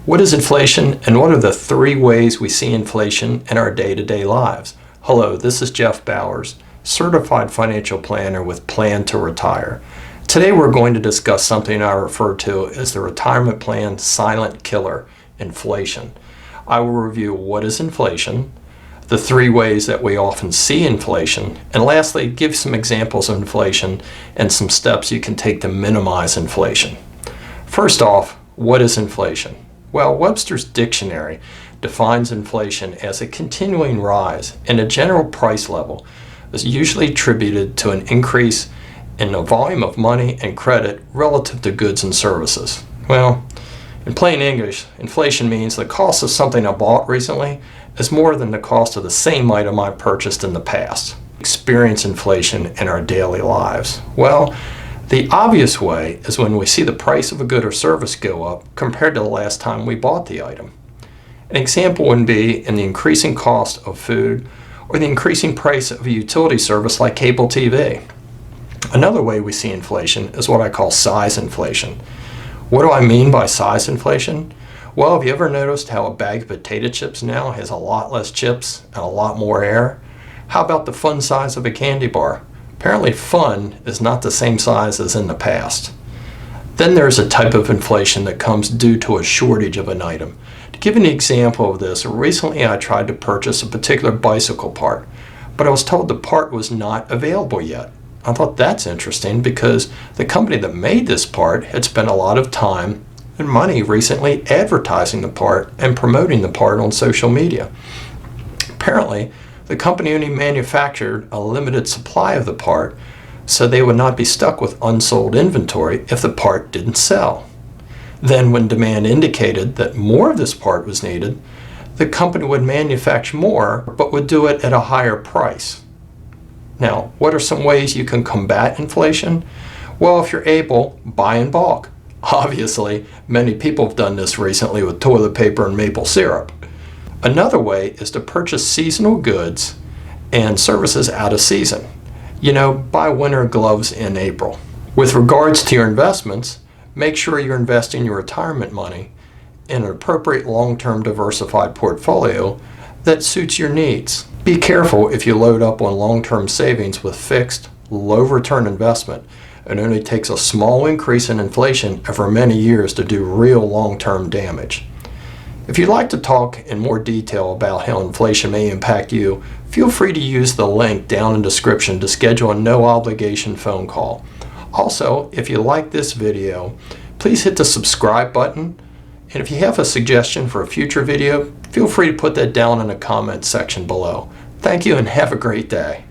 What is inflation, and what are the three ways we see inflation in our day-to-day lives? Hello, this is Jeff Bowers, Certified Financial Planner with Plan to Retire. Today we're going to discuss something I refer to as the retirement plan silent killer, inflation. I will review what is inflation, the three ways that we often see inflation, and lastly, give some examples of inflation and some steps you can take to minimize inflation. First off, what is inflation? Well, Webster's Dictionary defines inflation as a continuing rise in a general price level that's usually attributed to an increase in the volume of money and credit relative to goods and services. Well, in plain English, inflation means the cost of something I bought recently is more than the cost of the same item I purchased in the past. Experience inflation in our daily lives. Well, the obvious way is when we see the price of a good or service go up compared to the last time we bought the item. An example would be in the increasing cost of food or the increasing price of a utility service like cable TV. Another way we see inflation is what I call size inflation. What do I mean by size inflation? Well, have you ever noticed how a bag of potato chips now has a lot less chips and a lot more air? How about the fun size of a candy bar? Apparently fun is not the same size as in the past. Then there's a type of inflation that comes due to a shortage of an item. To give an example of this, recently I tried to purchase a particular bicycle part, but I was told the part was not available yet. I thought that's interesting because the company that made this part had spent a lot of time and money recently advertising the part and promoting the part on social media. Apparently, the company only manufactured a limited supply of the part, so they would not be stuck with unsold inventory if the part didn't sell. Then when demand indicated that more of this part was needed, the company would manufacture more, but would do it at a higher price. Now, what are some ways you can combat inflation? Well, if you're able, buy in bulk. Obviously, many people have done this recently with toilet paper and maple syrup. Another way is to purchase seasonal goods and services out of season. Buy winter gloves in April. With regards to your investments, make sure you're investing your retirement money in an appropriate long-term diversified portfolio that suits your needs. Be careful if you load up on long-term savings with fixed, low-return investment. It only takes a small increase in inflation over many years to do real long-term damage. If you'd like to talk in more detail about how inflation may impact you, feel free to use the link down in the description to schedule a no-obligation phone call. Also, if you like this video, please hit the subscribe button, and if you have a suggestion for a future video, feel free to put that down in the comments section below. Thank you and have a great day.